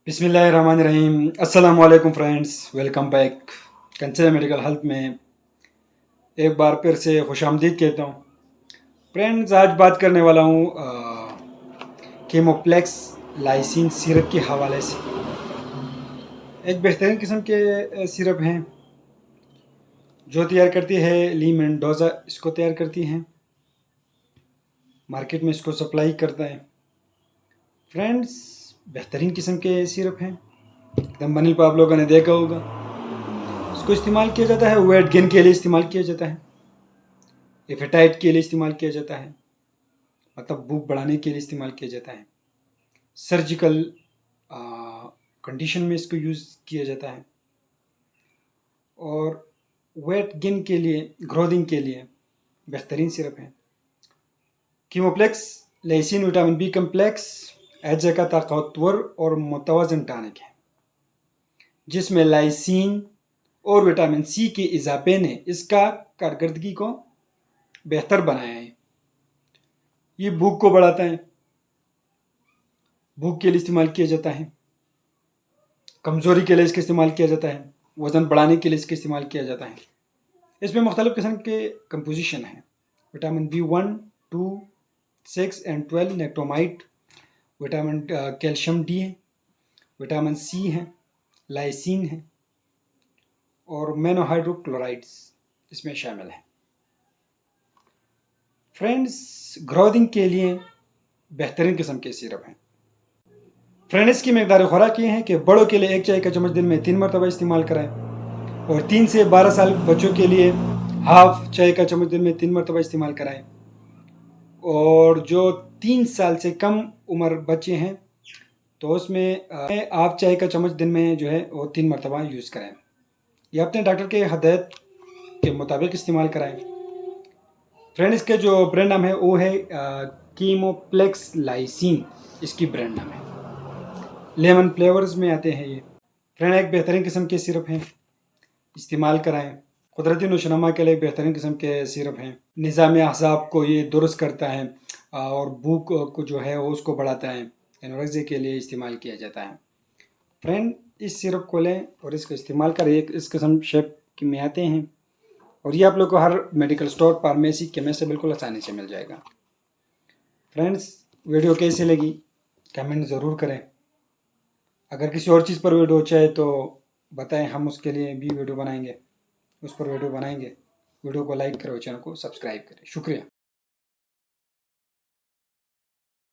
बिस्मिल्लाहिर्रहमानिर्रहीम। अस्सलाम वालेकुम फ्रेंड्स, वेलकम बैक। कंचन मेडिकल हेल्थ में एक बार फिर से खुशामदीद कहता हूँ। फ्रेंड्स, आज बात करने वाला हूँ कीमोप्लेक्स लाइसिन सिरप के हवाले से। एक बेहतरीन किस्म के सिरप हैं जो तैयार करती है ली मेंडोजा, इसको तैयार करती हैं, मार्केट में इसको सप्लाई करता है। फ्रेंड्स, बेहतरीन किस्म के सिरप हैं, एकदम बनिल पर आप लोगों ने देखा होगा। इसको इस्तेमाल किया जाता है, वेट गेन के लिए इस्तेमाल किया जाता है, एपेटाइट के लिए इस्तेमाल किया जाता है, मतलब भूख बढ़ाने के लिए इस्तेमाल किया जाता है, सर्जिकल कंडीशन में इसको यूज़ किया जाता है, और वेट गेन के लिए, ग्रोथिंग के लिए बेहतरीन सिरप है। कीमोप्लेक्स लाइसिन विटामिन बी कम्प्लेक्स एज का ताकतवर और मुतवाज़न टॉनिक है, जिसमें लाइसिन और विटामिन सी के इजाफे ने इसका कारकर्दगी को बेहतर बनाया है। ये भूख को बढ़ाता है, भूख के लिए इस्तेमाल किया जाता है, कमज़ोरी के लिए इसका इस्तेमाल किया जाता है, वज़न बढ़ाने के लिए इसका इस्तेमाल किया जाता है। इसमें मुख्तलिफ़ किस्म के कंपोजिशन हैं, विटामिन B1, 2, 6 एंड 12 नेक्टोमाइट, विटामिन कैल्शियम डी है, विटामिन सी है, लाइसिन है, और मोनोहाइड्रोक्लोराइड्स इसमें शामिल हैं। फ्रेंड्स, ग्रोथिंग के लिए बेहतरीन किस्म के सिरप हैं। फ्रेंड्स, की मकदार खुराक ये है कि बड़ों के लिए 1 चाय का चम्मच दिन में 3 मरतबा इस्तेमाल कराएं, और 3 से 12 साल बच्चों के लिए हाफ चाय का चम्मच दिन में 3 मरतबा इस्तेमाल कराएं, और जो 3 साल से कम उम्र बच्चे हैं तो उसमें हाफ चाय का चम्मच दिन में जो है वो 3 मरतबा यूज़ करें। ये अपने डॉक्टर के हदायत के मुताबिक इस्तेमाल कराएं। फ्रेंड, इसका जो ब्रांड नाम है वो है कीमोप्लेक्स लाइसिन, इसकी ब्रांड नाम है। लेमन फ्लेवर्स में आते हैं ये। फ्रेंड, एक बेहतरीन किस्म के सिरप हैं, इस्तेमाल कराएं। कुदरती नोशनमा के लिए बेहतरीन किस्म के सिरप हैं। निज़ाम अहसाब को ये दुरुस्त करता है और भूख को जो है वो उसको बढ़ाता है। एनोरेक्सिया के लिए इस्तेमाल किया जाता है। फ्रेंड, इस सिरप को लें और इसका इस्तेमाल करें। इस किस्म शेप में आते हैं, और ये आप लोग को हर मेडिकल स्टोर, फार्मेसी, केमिस्ट से बिल्कुल आसानी से मिल जाएगा। फ्रेंड्स, वीडियो कैसी लगी कमेंट ज़रूर करें। अगर किसी और चीज़ पर वीडियो चाहे तो बताएं, हम उसके लिए भी वीडियो बनाएंगे, उस पर वीडियो बनाएंगे। वीडियो को लाइक करें और चैनल को सब्सक्राइब करें। शुक्रिया।